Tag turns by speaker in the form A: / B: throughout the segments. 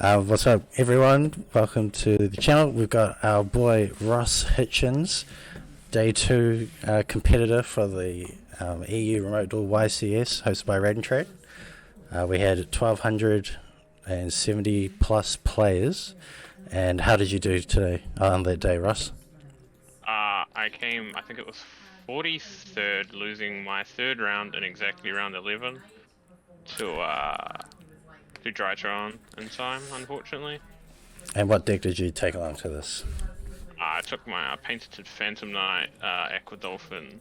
A: What's up, everyone? Welcome to the channel. We've got our boy Ross Hitchens, day 2 competitor for the EU Remote Duel YCS, hosted by Rad and Trade. We had 1,270 plus players. And how did you do today on that day, Ross?
B: I came, I think it was 43rd, losing my third round in exactly round 11 to Drytron in time, unfortunately.
A: And what deck did you take along to this?
B: I took my Painted Phantom Knight, Aqua Dolphin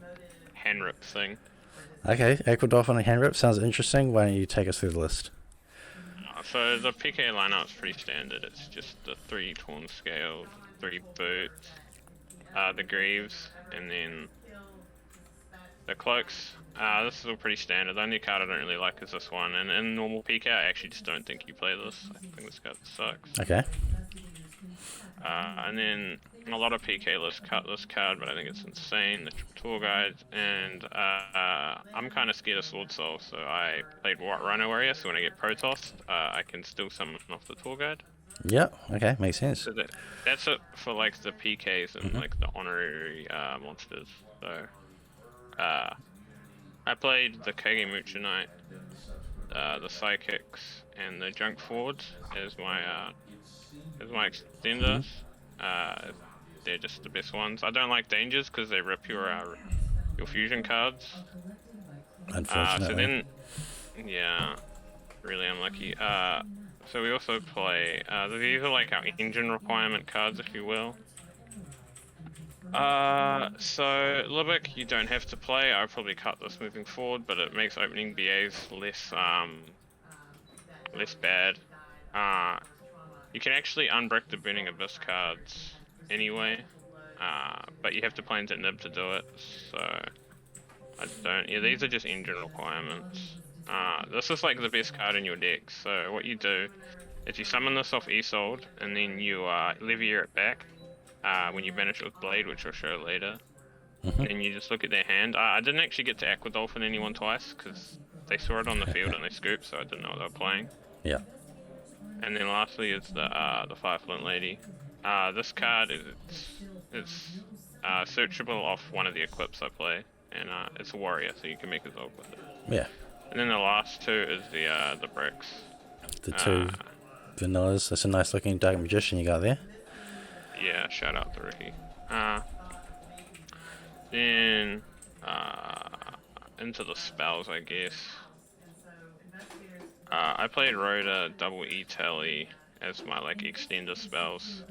B: hand rip thing.
A: Okay, Aqua Dolphin and hand rip sounds interesting. Why don't you take us through the list?
B: So the PK lineup's pretty standard. It's just the 3 Torn Scaled, 3 Boots, the Greaves, and then the Cloaks. This is all pretty standard. The only card I don't really like is this one, and in normal PK I actually just don't think you play this. I think this card sucks.
A: Okay.
B: And then a lot of PK lists cut this card, but I think it's insane. The tour guide, and I'm kind of scared of Sword Soul, so I played Rhino Warrior, so when I get Protoss, I can still summon off the tour guide.
A: Yeah, okay, makes sense.
B: So that's it for like the PKs and like the honorary monsters. So I played the Kagemucha Knight, the Psychics, and the Junk Forwards as my extenders. They're just the best ones. I don't like Dangers because they rip your fusion cards.
A: Unfortunately.
B: So then, yeah, really unlucky. So we also play, these are like our engine requirement cards, if you will. So Libic, you don't have to play. I'll probably cut this moving forward, but it makes opening BAs less bad. You can actually unbrick the Burning Abyss cards anyway, but you have to play into Nib to do it, so I don't. Yeah, these are just engine requirements. This is like the best card in your deck, so what you do is you summon this off Isolde, and then you Levier it back when you banish it with Blade, which I'll show later. And you just look at their hand. I didn't actually get to Aqua Dolphin anyone twice, because they saw it on the field and they scooped, so I didn't know what they were playing.
A: Yeah.
B: And then lastly is the Fire Flint Lady. This card is searchable off one of the equips I play, and it's a warrior, so you can make a Zog with it.
A: Yeah.
B: And then the last two is the bricks.
A: The two vanillas. That's a nice looking Dark Magician you got there.
B: Yeah, shout out to Ricky. Then into the spells, I guess. I played Rhoda double E Telly as my like extender spells.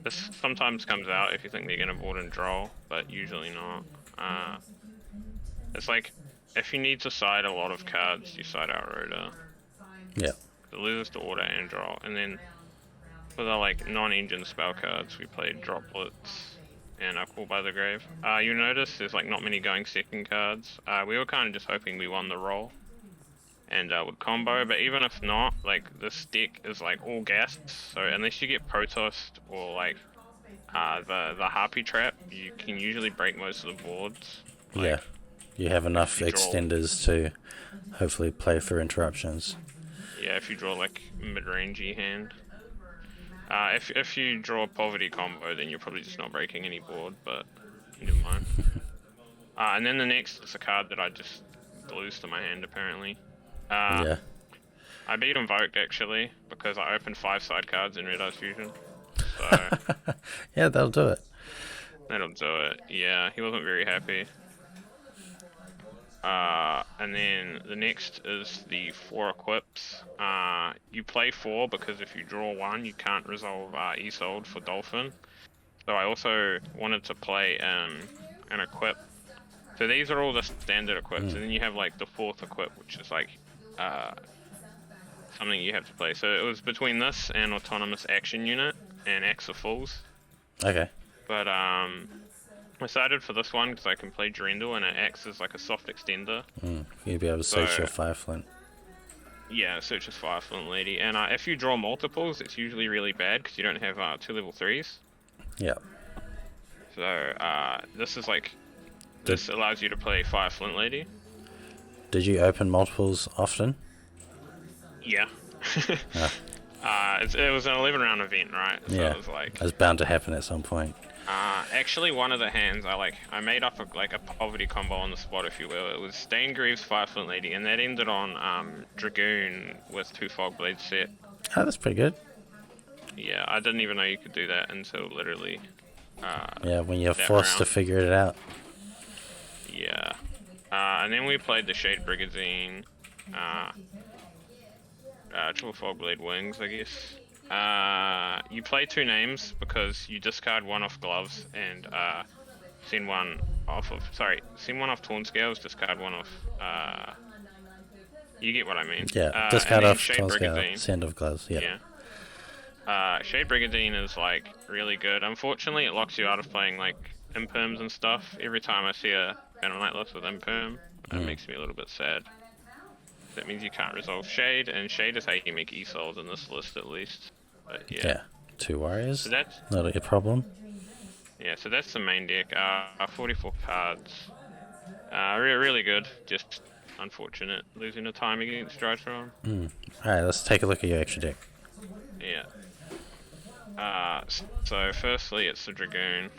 B: This sometimes comes out if you think they're gonna board and draw, but usually not. It's like if you need to side a lot of cards, you side out Rhoda.
A: Yeah.
B: It loses to order and draw, and then for the like non-engine spell cards, we played Droplets and Call by the Grave. You notice there's like not many going second cards. We were kind of just hoping we won the roll and would combo, but even if not, like this deck is like all gassed, so unless you get Protossed or like the Harpy Trap, you can usually break most of the boards. Like,
A: yeah. You have enough
B: you
A: extenders to hopefully play through interruptions.
B: Yeah, if you draw like mid-rangey hand. If you draw a Poverty combo, then you're probably just not breaking any board, but never mind. And then the next is a card that I just glues to my hand, apparently.
A: Yeah.
B: I beat Invoked, actually, because I opened 5 side cards in Red Eyes Fusion. So
A: Yeah, that'll do it.
B: that'll do it. Yeah, he wasn't very happy. And then the next is the 4 equips. You play 4 because if you draw 1, you can't resolve Isolde for Dolphin. So I also wanted to play an equip. So these are all the standard equips, and then you have like the 4th equip, which is like something you have to play. So it was between this and Autonomous Action Unit and Axe of Fools.
A: Okay.
B: But I decided for this one because I can play Durendal and it acts as like a soft extender.
A: You'll be able to search your Fire Flint.
B: Yeah, search as Fire Flint Lady. And if you draw multiples, it's usually really bad because you don't have 2 level 3s.
A: Yeah.
B: So this is like, this allows you to play Fire Flint Lady.
A: Did you open multiples often?
B: Yeah. it was an 11 round event, right? So
A: Yeah,
B: it was like,
A: that's bound to happen at some point.
B: actually one of the hands I made up a poverty combo on the spot, if you will. It was Stain Greaves, 5 Flint Lady, and that ended on Dragoon with 2 Fog Blades set.
A: Oh, that's pretty good.
B: Yeah, I didn't even know you could do that until literally.
A: Yeah, when you're
B: that
A: forced to
B: round.
A: figure it out.
B: Yeah. And then we played the Shade Brigazine, Triple Fog Blade Wings, I guess. You play 2 names because you discard 1 off gloves and send 1 off Torn Scales, discard 1 off. You get what I mean.
A: Yeah, discard
B: and then
A: off
B: Shade
A: Torn Scale,
B: Brigazine.
A: send of gloves. Yeah.
B: Shade Brigandine is like really good. Unfortunately, it locks you out of playing like imperms and stuff. Every time I see a Phantom Knight list with imperm, it makes me a little bit sad. That means you can't resolve Shade, and Shade is how you make E-Souls in this list at least. But yeah.
A: 2 warriors.
B: So that's
A: Not a problem.
B: so that's the main deck. 44 cards. Really good. Just unfortunate losing the time against Drytron.
A: Alright, let's take a look at your extra deck.
B: Yeah. So firstly, it's the Dragoon.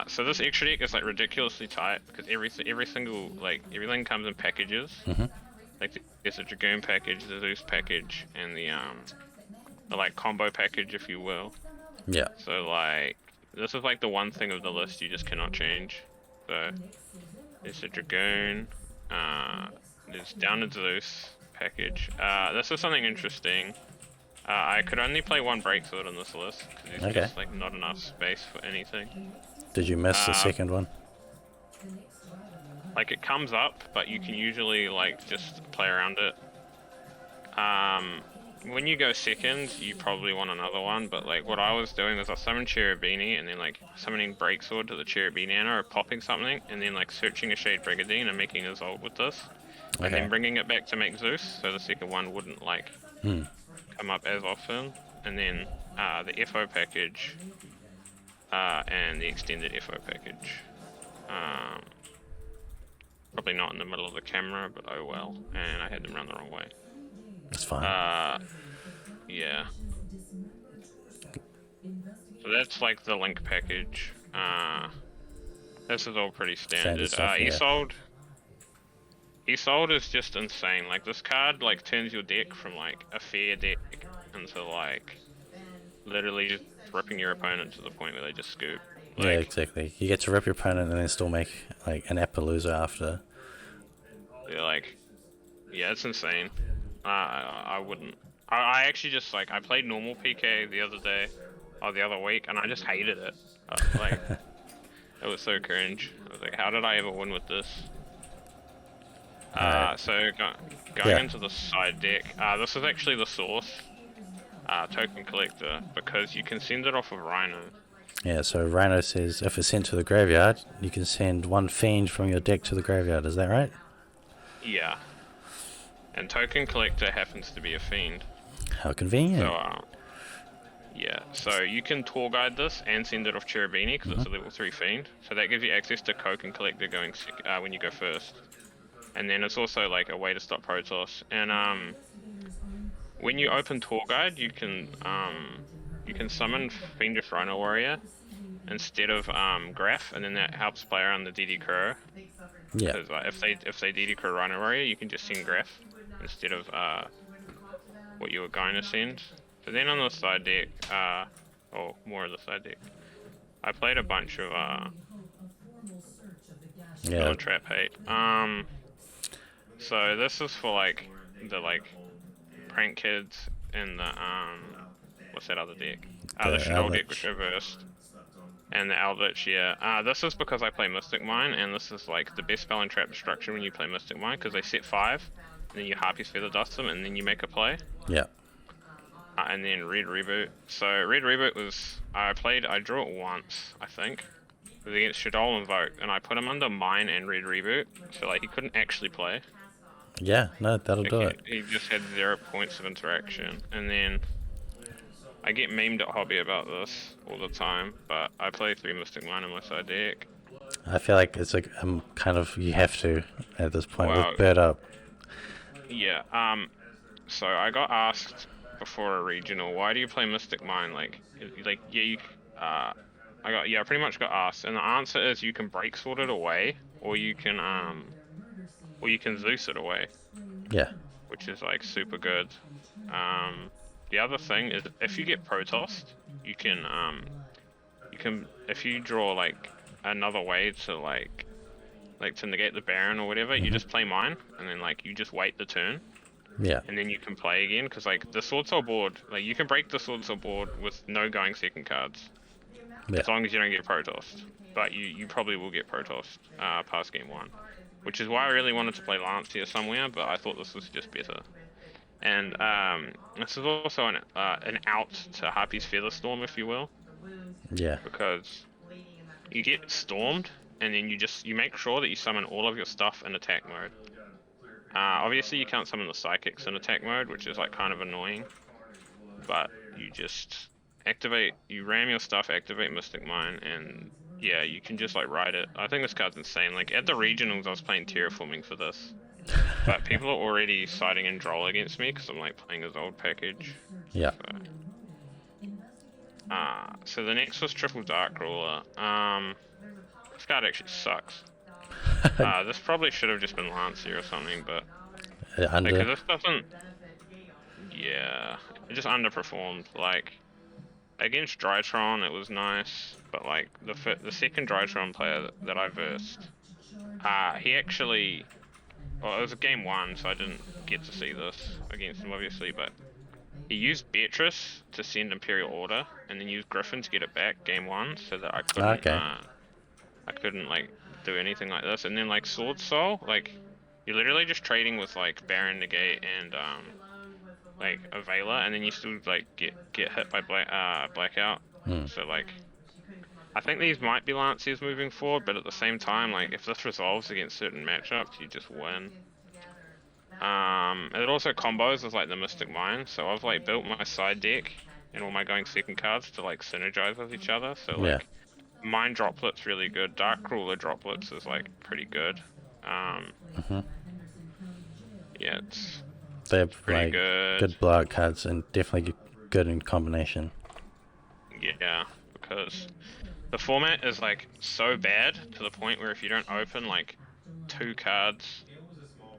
B: So this extra deck is like ridiculously tight because every single everything comes in packages. Like there's a Dragoon package, the Zeus package, and the like combo package, if you will.
A: Yeah.
B: So like this is like the one thing of the list you just cannot change. So there's a Dragoon. There's Down to Zeus package. This is something interesting. I could only play 1 Breaksword on this list because there's just like not enough space for anything.
A: Did you miss the second one?
B: Like it comes up, but you can usually like just play around it. When you go second, you probably want another one, but like what I was doing was I summoned Cherubini and then like summoning Breaksword to the Cherubini or popping something, and then like searching a Shade Brigadine and making a Zolt with this. And then bringing it back to make Zeus, so the second one wouldn't like come up as often. And then the FO package and the extended FO package. Probably not in the middle of the camera, but oh well. And I had them run the wrong way.
A: That's fine.
B: Yeah. So that's like the link package. This is all pretty standard. Isolde is just insane. Like this card like turns your deck from like a fair deck into like literally just ripping your opponent to the point where they just scoop. Like,
A: yeah, exactly. You get to rip your opponent and then still make like an Appaloosa after.
B: Yeah, like, yeah, it's insane. I wouldn't. I actually just like I played normal PK the other week, and I just hated it. Like, it was so cringe. I was like, how did I ever win with this? So going into the side deck, this is actually the source token collector because you can send it off of Rhino.
A: Yeah, so Rhino says if it's sent to the graveyard, you can send 1 Fiend from your deck to the graveyard. Is that right?
B: Yeah. And token collector happens to be a Fiend.
A: How convenient.
B: So, yeah, so you can tour guide this and send it off Cherubini because it's a level 3 Fiend. So that gives you access to Token Collector going when you go first. And then it's also like a way to stop Protoss. And when you open tour guide, you can summon Fiendish Rhino Warrior instead of Graph, and then that helps play around the DD Crow.
A: Yeah.
B: Because if they DD Crow Rhino Warrior, you can just send Graph instead of what you were going to send. So then on the side deck, more of the side deck, I played a bunch of Trap Hate. So this is for like the prank kids and the what's that other deck? The Shadow deck was reversed. And the Eldritch, yeah. This is because I play Mystic Mine, and this is like the best spell in Trap Destruction when you play Mystic Mine, because they set 5, and then you Harpy's Feather Dust them, and then you make a play.
A: Yeah.
B: And then Red Reboot. So Red Reboot was, I drew it once, I think. It was against Shadol and Vote, and I put him under Mine and Red Reboot, so like he couldn't actually play.
A: Yeah, no, that'll do it.
B: He just had 0 points of interaction, and then I get memed at Hobby about this all the time, but I play 3 Mystic Mine in my side deck.
A: I feel like it's like kind of you have to at this point
B: Well,
A: with Bird Up.
B: Yeah. So I got asked before a regional, why do you play Mystic Mine? Like yeah, I pretty much got asked, and the answer is you can break sword it away, or you can Zeus it away,
A: Yeah.
B: which is like super good. The other thing is if you get Protossed, you can if you draw like another way to to negate the Baron or whatever, you just play mine, and then like you just wait the turn.
A: Yeah.
B: And then you can play again, because like the Sword Soul board, like you can break the Sword Soul board with no going second cards,
A: Yeah.
B: as long as you don't get Protossed. But you probably will get Protossed past game 1, which is why I really wanted to play Lancia somewhere, but I thought this was just better. And this is also an out to Harpy's Featherstorm, if you will.
A: Yeah.
B: Because you get stormed, and then you make sure that you summon all of your stuff in attack mode. Obviously you can't summon the psychics in attack mode, which is like kind of annoying. But you just you ram your stuff, activate Mystic Mine, and yeah, you can just like ride it. I think this card's insane. Like at the regionals I was playing Terraforming for this. But people are already siding in Droll against me because I'm like playing his old package.
A: Yeah.
B: So the next was Triple Dark Ruler. This card actually sucks. This probably should have just been Lancia or something, but
A: Under.
B: because this doesn't. Yeah, it just underperformed. Like against Drytron, it was nice, but like the second Drytron player that I versed, he actually. Well, it was a game 1, so I didn't get to see this against him, obviously, but he used Beatrice to send Imperial Order, and then used Griffin to get it back game 1, so that I couldn't like do anything like this. And then like Sword Soul, like you're literally just trading with like Baron Negate and like a Veiler, and then you still like get hit by Blackout. So like I think these might be Lanciers moving forward, but at the same time, like if this resolves against certain matchups, you just win. It also combos with like the Mystic Mine, so I've like built my side deck and all my going second cards to like synergize with each other. So like Mine Droplet's really good. Dark Ruler Droplets is like pretty good. Yeah,
A: They're
B: pretty
A: like
B: good.
A: good block cards and definitely good in combination.
B: Yeah, because the format is like so bad to the point where if you don't open like 2 cards,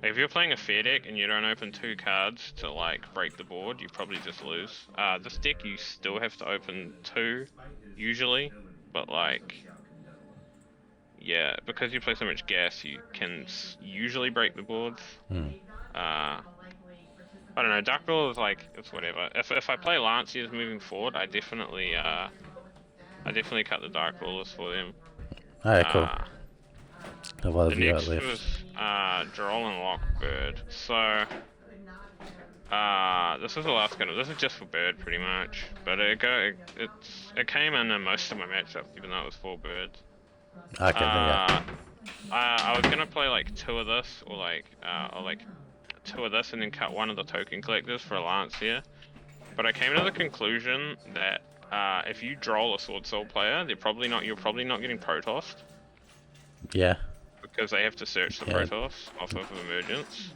B: like, if you're playing a fair deck and you don't open 2 cards to like break the board, you probably just lose. This deck you still have to open 2 usually, but like yeah, because you play so much gas, you can usually break the boards. I don't know. Dark Ruler is like it's whatever. If I play Lanciers moving forward, I definitely cut the Dark Rulers for them.
A: Alright, cool. What
B: The
A: have you got
B: next
A: left?
B: was Droll and Lockbird. So this is the last kind of. This is just for Bird pretty much, but it came in most of my matchups, even though it was 4 birds.
A: Okay, yeah.
B: I was gonna play like 2 of this, or like 2 of this, and then cut 1 of the token collectors for a Lancia. But I came to the conclusion that if you Droll a Sword Soul player, you're probably not getting Protossed.
A: Yeah.
B: Because they have to search the Protoss off of Emergence.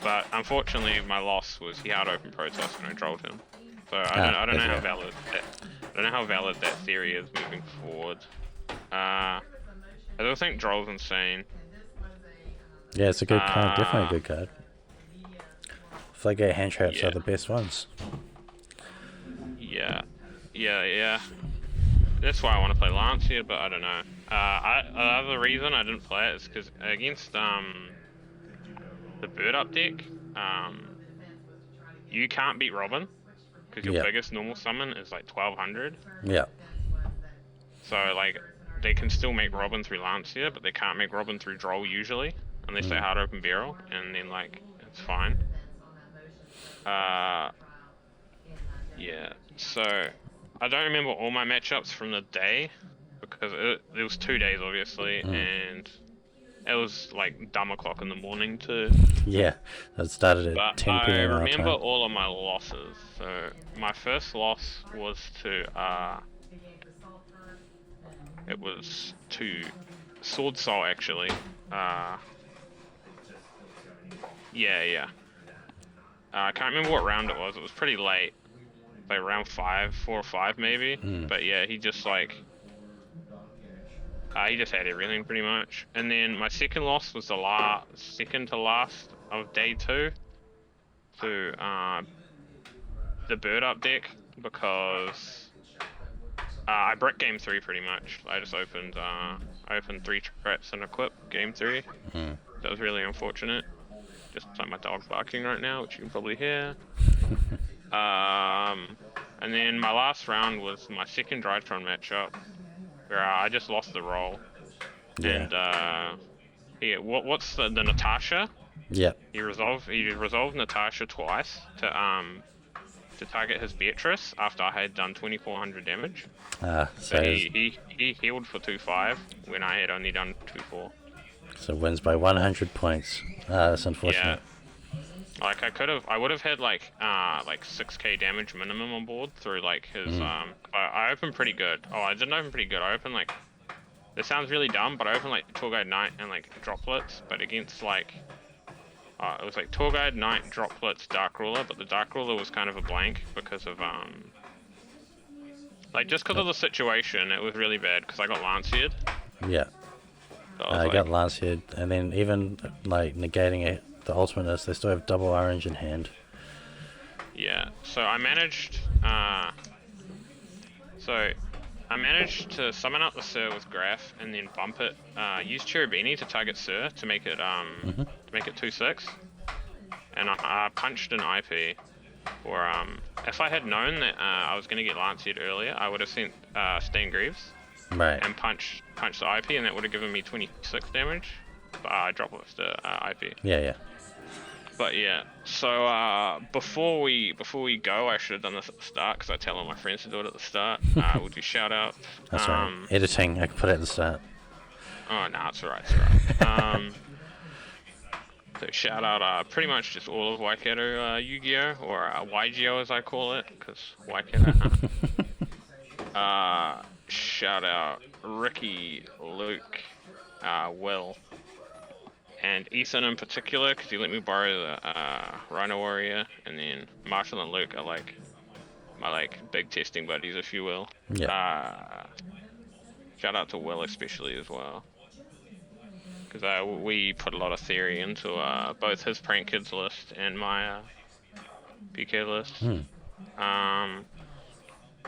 B: But unfortunately, my loss was he had open Protoss and I Drolled him. So I don't know how valid that theory is moving forward. I don't think Droll's insane.
A: Yeah, it's a good card. Definitely a good card. Floodgate hand traps are the best ones.
B: Yeah. That's why I want to play Lancia, but I don't know. The reason I didn't play it is because against the Bird Up deck, you can't beat Robin because your biggest normal summon is like 1200.
A: Yeah.
B: So like they can still make Robin through Lancia, but they can't make Robin through Droll usually unless they hard open barrel, and then like it's fine. Yeah. So I don't remember all my matchups from the day because it was 2 days obviously, and it was like dumb o'clock in the morning too.
A: Yeah, that started at
B: But
A: 10
B: I
A: p.m. our
B: remember
A: time.
B: all of my losses. So my first loss was to it was to Sword Soul actually. Yeah. I can't remember what round it was. It was pretty late. like round 5, 4 or 5 maybe.
A: Mm.
B: But yeah, he just like he just had everything pretty much. And then my second loss was the second to last of day 2 to the bird up deck because I bricked game 3 pretty much. I just opened 3 traps and equip game 3.
A: Mm.
B: That was really unfortunate. Just like my dog barking right now, which you can probably hear. And then my last round was my second Drytron matchup, where I just lost the roll.
A: Yeah.
B: And what's the Natasha?
A: Yep.
B: He resolved Natasha twice to target his Beatrice after I had done 2400 damage. So he healed for 2-5 when I had only done 2-4.
A: So wins by 100 points. That's unfortunate.
B: Yeah. Like I would have had like 6k damage minimum on board through like his I opened pretty good. Oh, I didn't open pretty good. I opened like, this sounds really dumb, but I opened like Tour Guide Knight and like droplets, but against like it was like Tour Guide Knight, droplets, Dark Ruler, but the Dark Ruler was kind of a blank because of like just because of the situation. It was really bad because I got Lanciered.
A: Yeah.
B: So
A: I got Lanciered, and then even like negating it, the ultimate is they still have double orange in hand.
B: Yeah, so I managed to summon up the Sir with Graph and then bump it. Use Cherubini to target Sir to make it to make it 2-6, and I punched an IP. Or if I had known that I was gonna get Lanciered earlier, I would have sent Stain Greaves.
A: Right.
B: And punch the IP, and that would have given me 26 damage. But I dropped the IP.
A: Yeah.
B: But yeah, so before we go, I should have done this at the start because I tell all my friends to do it at the start. We'll do shout out.
A: That's right. Editing, I can put it at the start.
B: Oh no, it's alright. So shout out pretty much just all of Waikato Yu-Gi-Oh! Or YGO as I call it, because Waikato. Shout out Ricky, Luke, Will, and Ethan in particular, because he let me borrow the Rhino Warrior, and then Marshall and Luke are like my big testing buddies, if you will.
A: Yeah.
B: Shout out to Will especially as well, because we put a lot of theory into both his Prank Kids list and my PK list.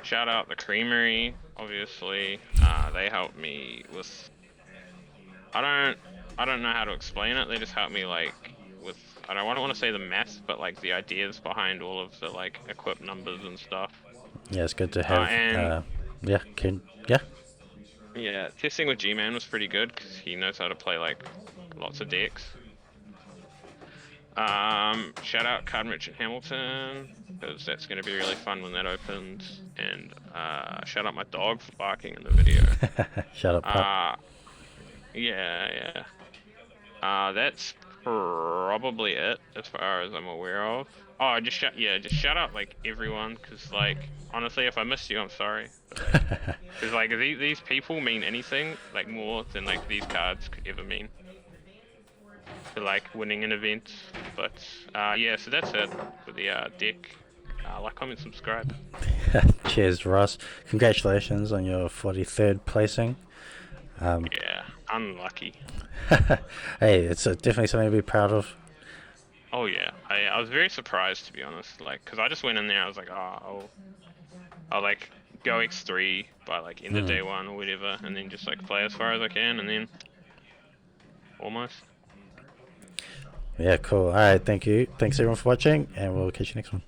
B: Shout out the Creamery, obviously. They helped me with. I don't know how to explain it. They just helped me with. I don't want to say the math, but the ideas behind all of the equip numbers and stuff.
A: Yeah, it's good to have.
B: Yeah, testing with G-Man was pretty good because he knows how to play lots of decks. Shout out Card Merchant Hamilton, because that's going to be really fun when that opens. And shout out my dog for barking in the video.
A: Shut up, pup.
B: Yeah. That's probably it as far as I'm aware of. Oh, just shout out everyone, because honestly, if I missed you, I'm sorry. Because these people mean anything more than these cards could ever mean. To winning an event. But yeah, so that's it for the deck. Like, comment, subscribe.
A: Cheers, Ross. Congratulations on your 43rd placing.
B: Yeah, unlucky.
A: Hey, it's definitely something to be proud of.
B: Oh yeah, I was very surprised, to be honest. Because I just went in there, I was like, oh, I'll go X3 by end of day 1 or whatever, and then just play as far as I can, and then almost.
A: Yeah, cool. All right, thank you. Thanks everyone for watching, and we'll catch you next one.